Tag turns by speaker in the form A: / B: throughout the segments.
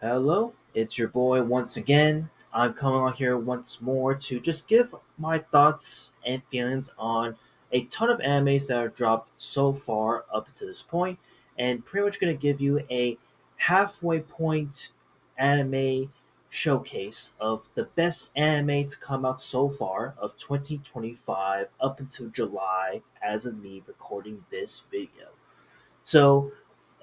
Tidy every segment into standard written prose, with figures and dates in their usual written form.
A: Hello, it's your boy once again. I'm coming on here once more to just give my thoughts and feelings on a ton of animes that are dropped so far up to this point, and pretty much going to give you a halfway point anime showcase of the best anime to come out so far of 2025 up until July as of me recording this video. So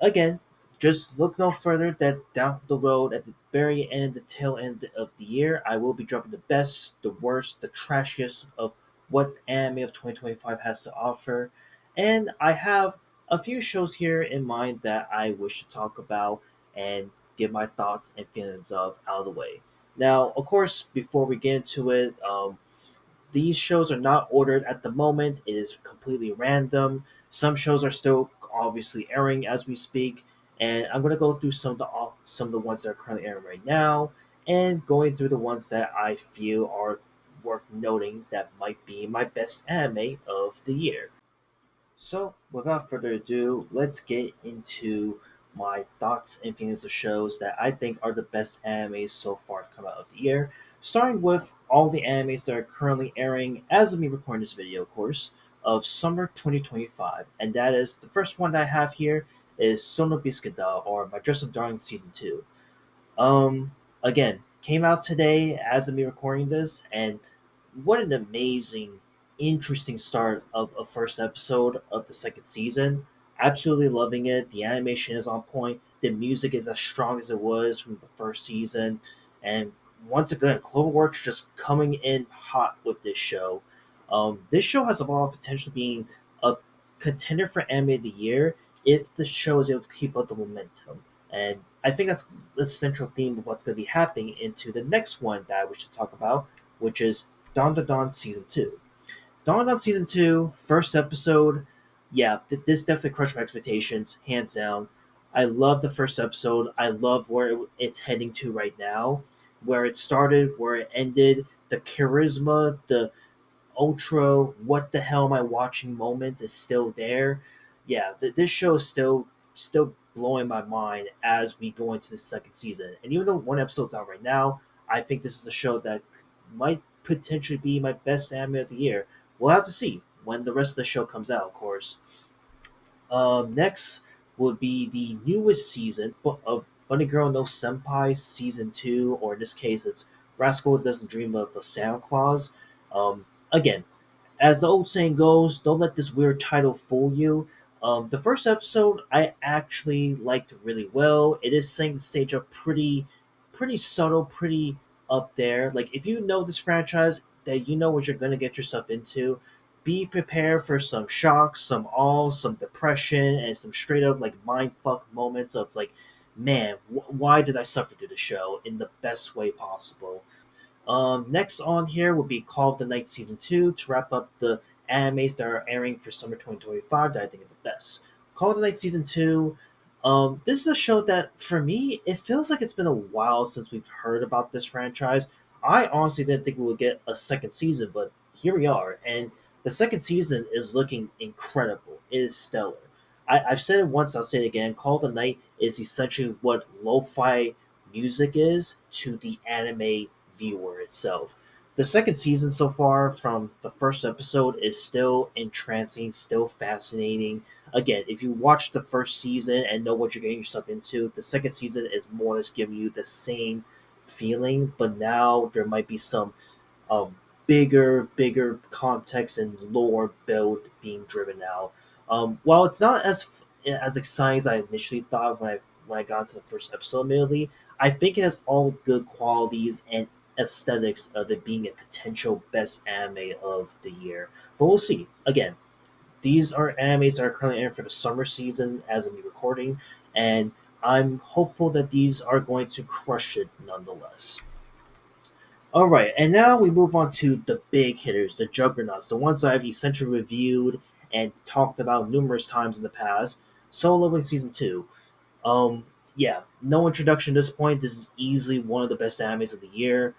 A: again, just look no further that down the road at the very end, the tail end of the year, I will be dropping the best, the worst, the trashiest of what anime of 2025 has to offer. And I have a few shows here in mind that I wish to talk about and give my thoughts and feelings of out of the way. Now, of course, before we get into it, these shows are not ordered at the moment. It is completely random. Some shows are still obviously airing as we speak, and I'm gonna go through some of the ones that are currently airing right now, and going through the ones that I feel are worth noting that might be my best anime of the year. So, without further ado, let's get into my thoughts and feelings of shows that I think are the best animes so far to come out of the year. Starting with all the animes that are currently airing as of me recording this video, of course, of summer 2025. And that is the first one that I have here is Sono Biscuit or My Dress Up Darling Season 2. Again, came out today as of me recording this, and what an amazing, interesting start of a first episode of the second season. Absolutely loving it. The animation is on point. The music is as strong as it was from the first season, and once again, Cloverworks just coming in hot with this show. This show has a lot of potential being a contender for anime of the year if the show is able to keep up the momentum. And I think that's the central theme of what's going to be happening into the next one that I wish to talk about, which is Dawn to Dawn Season 2. Dawn to Dawn Season 2, first episode, yeah, this definitely crushed my expectations, hands down. I love the first episode. I love where it's heading to right now, where it started, where it ended, the charisma, the ultra what the hell am I watching moments is still there. Yeah, this show is still blowing my mind as we go into the second season. And even though one episode's out right now, I think this is a show that might potentially be my best anime of the year. We'll have to see when the rest of the show comes out, of course. Next would be the newest season of Bunny Girl No Senpai Season 2, or in this case, it's Rascal Doesn't Dream of a Santa Claus. Again, as the old saying goes, don't let this weird title fool you. The first episode I actually liked really well. It is setting the stage up pretty subtle, pretty up there. Like if you know this franchise, that you know what you're gonna get yourself into. Be prepared for some shocks, some awe, some depression, and some straight up like mind fuck moments of like, man, why did I suffer through the show in the best way possible? Next on here will be Call of the Night Season 2 to wrap up the animes that are airing for summer 2025 that I think are the best. Call of the Night Season 2, this is a show that, for me, it feels like it's been a while since we've heard about this franchise. I honestly didn't think we would get a second season, but here we are, and the second season is looking incredible. It is stellar. I've said it once, I'll say it again. Call of the Night is essentially what lo fi music is to the anime viewer itself. The second season so far from the first episode is still entrancing, still fascinating. Again, if you watch the first season and know what you're getting yourself into, the second season is more or less giving you the same feeling, but now there might be some um, bigger context and lore build being driven out. While it's not as exciting as I initially thought when I got into the first episode, admittedly, I think it has all good qualities and aesthetics of it being a potential best anime of the year. But we'll see. Again, these are animes that are currently airing for the summer season as of me recording, and I'm hopeful that these are going to crush it nonetheless. All right, and now we move on to the big hitters, the juggernauts, the ones I've essentially reviewed and talked about numerous times in the past. Solo Leveling Season 2. Yeah, no introduction at this point. This is easily one of the best animes of the year.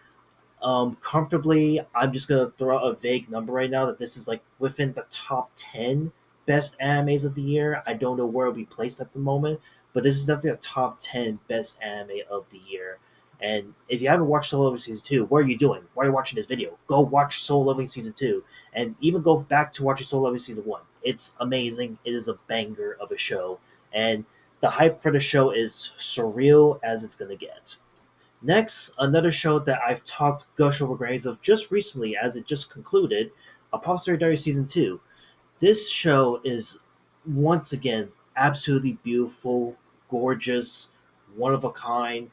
A: Comfortably, I'm just gonna throw out a vague number right now that this is like within the top 10 best animes of the year. I don't know where it'll be placed at the moment, but this is definitely a top 10 best anime of the year. And if you haven't watched Solo Leveling Season 2, what are you doing? Why are you watching this video? Go watch Solo Leveling Season 2, and even go back to watching Solo Leveling Season 1. It's amazing. It is a banger of a show, and the hype for the show is surreal as it's going to get. Next, another show that I've talked gush over grains of just recently as it just concluded, Apothecary Diaries Season 2. This show is once again absolutely beautiful, gorgeous, one of a kind.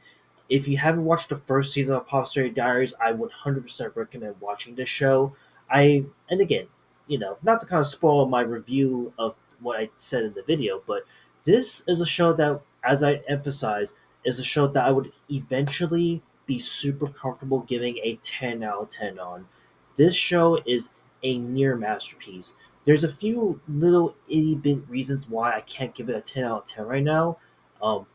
A: If you haven't watched the first season of Apothecary Diaries, I would 100% recommend watching this show. And again, not to kind of spoil my review of what I said in the video, but this is a show that, as I emphasize, is a show that I would eventually be super comfortable giving a 10 out of 10 on. This show is a near masterpiece. There's a few little itty bit reasons why I can't give it a 10 out of 10 right now,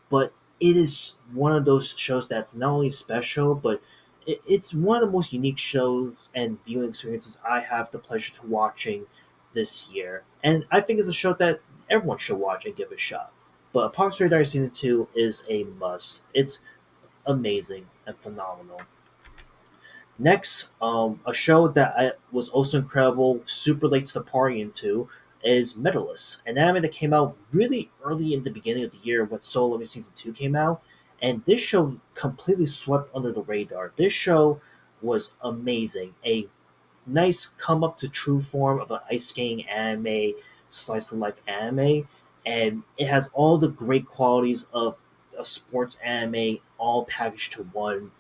A: but it is one of those shows that's not only special, but it's one of the most unique shows and viewing experiences I have the pleasure to watching this year. And I think it's a show that everyone should watch and give a shot. But Apocalypse Radar Season 2 is a must. It's amazing and phenomenal. Next, a show that was also incredible, super late to the party into, is Medalist, an anime that came out really early in the beginning of the year when Solo Leveling Season 2 came out. And this show completely swept under the radar. This show was amazing. A nice come up to true form of an ice skating anime, slice of life anime. And it has all the great qualities of a sports anime all packaged to one,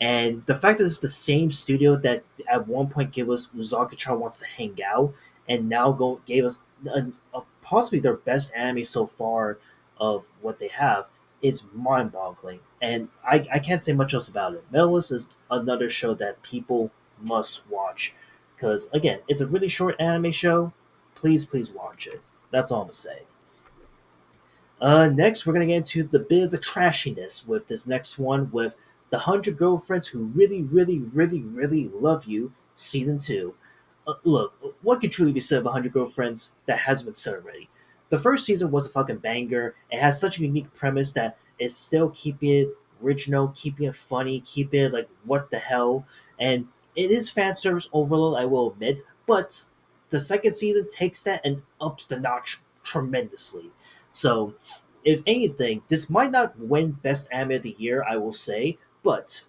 A: and the fact that it's the same studio that at one point gave us Uzaki-chan Wants to Hang Out, and now gave us possibly their best anime so far of what they have, is mind-boggling. And I can't say much else about it. Medalist is another show that people must watch because again, it's a really short anime show. Please watch it. That's all I'm gonna say. Next, we're gonna get into the bit of the trashiness with this next one with the 100 Girlfriends Who Really Love You, Season 2. Look, what could truly be said of 100 Girlfriends that hasn't been said already? The first season was a fucking banger. It has such a unique premise that it's still keeping it original, keeping it funny, keeping it like, what the hell? And it is fan service overload, I will admit, but the second season takes that and ups the notch tremendously. So, if anything, this might not win Best Anime of the Year, I will say, but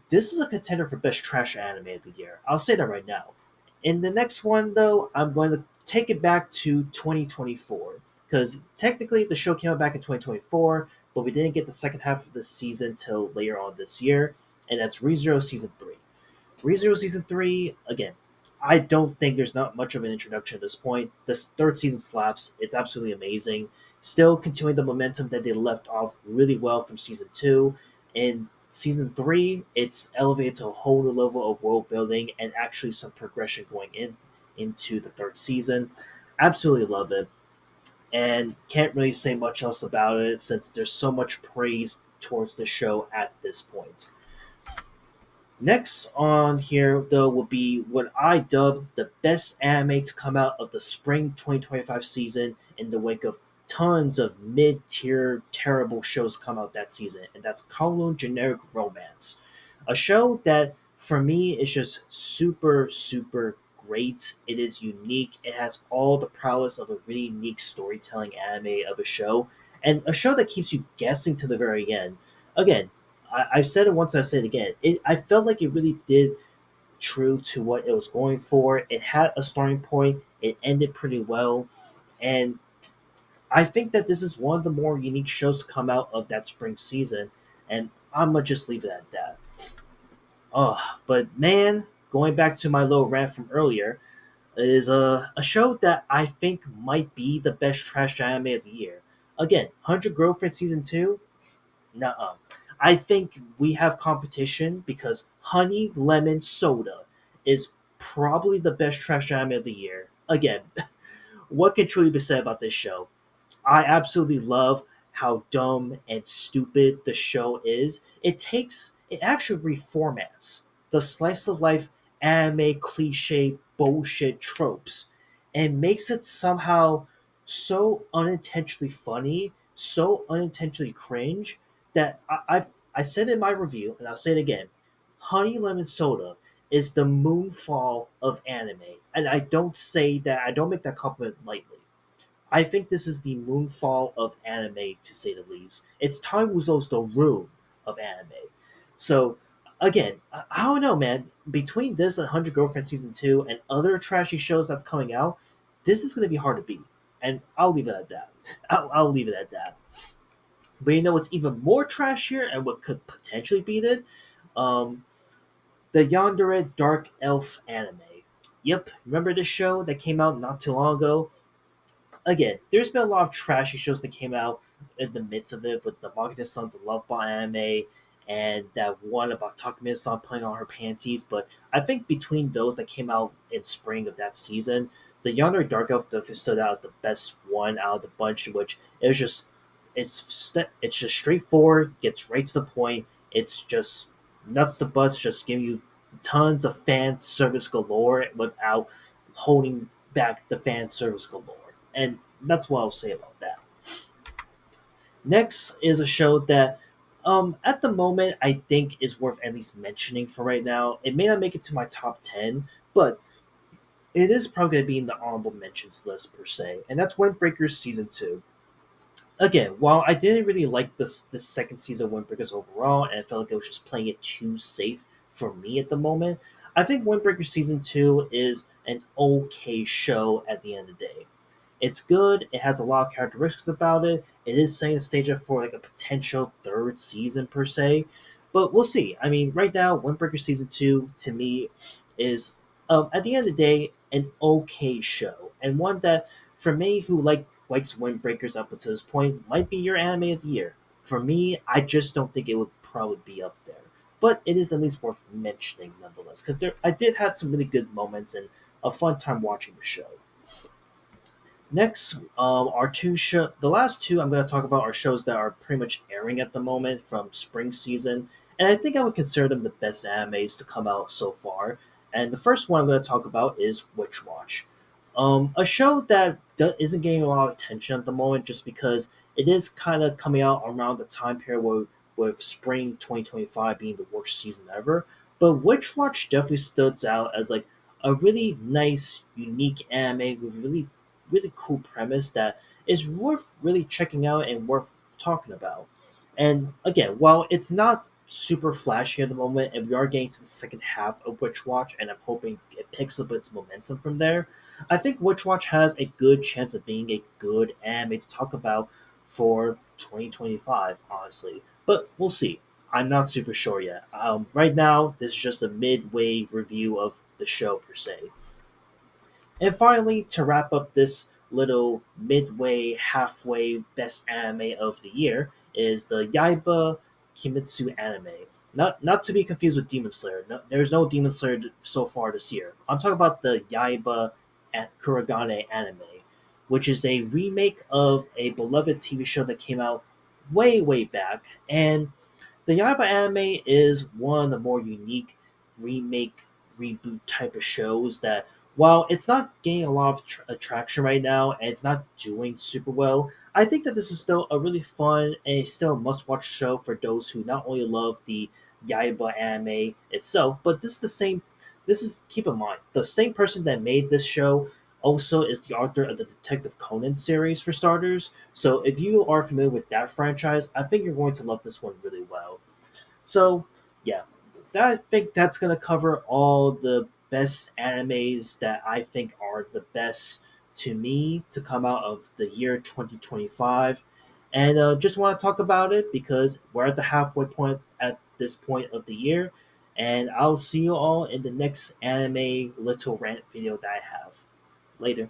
A: this is a contender for Best Trash Anime of the Year. I'll say that right now. In the next one, though, I'm going to take it back to 2024 because technically the show came out back in 2024, but we didn't get the second half of the season till later on this year, and that's ReZero Season 3. ReZero Season 3, again, I don't think there's not much of an introduction at this point. This third season slaps. It's absolutely amazing. Still continuing the momentum that they left off really well from Season 2. In Season 3, it's elevated to a whole new level of world building and actually some progression going into the third season. Absolutely love it. And can't really say much else about it since there's so much praise towards the show at this point. Next on here, though, will be what I dubbed the best anime to come out of the spring 2025 season in the wake of tons of mid tier, terrible shows come out that season, and that's Kowloon Generic Romance. A show that, for me, is just super great. It is unique. It has all the prowess of a really unique storytelling anime of a show, and a show that keeps you guessing to the very end. Again, I've said it once, I say it again. I felt like it really did true to what it was going for. It had a starting point. It ended pretty well, and I think that this is one of the more unique shows to come out of that spring season. And I'm gonna just leave it at that. Oh, but man, going back to my little rant from earlier, is a show that I think might be the best trash anime of the year. Again, 100 Girlfriend Season 2. Nuh-uh. I think we have competition because Honey Lemon Soda is probably the best trash anime of the year. Again, what can truly be said about this show? I absolutely love how dumb and stupid the show is. It actually reformats the slice of life anime cliche bullshit tropes and makes it somehow so unintentionally funny so unintentionally cringe that I said in my review, and I'll say it again. Honey Lemon Soda is the moonfall of anime, and I don't say that. I don't make that compliment lightly. I think this is the moonfall of anime, to say the least. It's Time Wuzo's the room of anime. So, again, I don't know, man. Between this and 100 Girlfriends Season 2 and other trashy shows that's coming out, this is going to be hard to beat. And I'll leave it at that. I'll leave it at that. But you know what's even more trashier and what could potentially beat it? Um, the Yandere Dark Elf anime. Yep, remember this show that came out not too long ago? Again, there's been a lot of trashy shows that came out in the midst of it, with the Magina Sons of Love Ball anime and that one about Takumi-san putting on her panties. But I think between those that came out in spring of that season, the Yonder Dark Elf definitely stood out as the best one out of the bunch, which it was just it's just straightforward, gets right to the point. It's just nuts to butts, just giving you tons of fan service galore without holding back the fan service galore. And that's what I'll say about that. Next is a show that, at the moment, I think is worth at least mentioning for right now. It may not make it to my top 10, but it is probably going to be in the honorable mentions list per se, and that's Windbreakers Season 2. Again, while I didn't really like this second season of Windbreakers overall, and I felt like it was just playing it too safe for me at the moment, I think Windbreakers Season 2 is an okay show at the end of the day. It's good. It has a lot of characteristics about it. It is setting the stage up for like a potential third season per se, but we'll see. I mean, right now, Windbreaker season 2 to me is, at the end of the day, an okay show, and one that for me who likes Windbreakers up until this point might be your anime of the year. For me, I just don't think it would probably be up there, but it is at least worth mentioning nonetheless because there I did have some really good moments and a fun time watching the show. Next, are the last two I'm going to talk about are shows that are pretty much airing at the moment from spring season, and I think I would consider them the best animes to come out so far. And the first one I'm going to talk about is Witch Watch, a show that isn't getting a lot of attention at the moment just because it is kind of coming out around the time period where with spring 2025 being the worst season ever. But Witch Watch definitely stood out as like a really nice, unique anime with really cool premise that is worth really checking out and worth talking about. And again, while it's not super flashy at the moment, and we are getting to the second half of Witch Watch, and I'm hoping it picks up its momentum from there, I think Witch Watch has a good chance of being a good anime to talk about for 2025, honestly. But we'll see. I'm not super sure yet. Right now, this is just a midway review of the show per se. And finally, to wrap up this little midway, halfway best anime of the year, is the Yaiba Kimetsu anime. Not to be confused with Demon Slayer. No, there's no Demon Slayer so far this year. I'm talking about the Yaiba at Kuragane anime, which is a remake of a beloved TV show that came out way back. And the Yaiba anime is one of the more unique remake reboot type of shows that, while it's not gaining a lot of attraction right now and it's not doing super well, I think that this is still a really fun and still a must-watch show for those who not only love the Yaiba anime itself, but this is the same. This is, keep in mind, the same person that made this show also is the author of the Detective Conan series for starters. So if you are familiar with that franchise, I think you're going to love this one really well. So, yeah, I think that's going to cover all the best animes that I think are the best to me to come out of the year 2025. And just want to talk about it because we're at the halfway point at this point of the year. And I'll see you all in the next anime little rant video that I have. Later.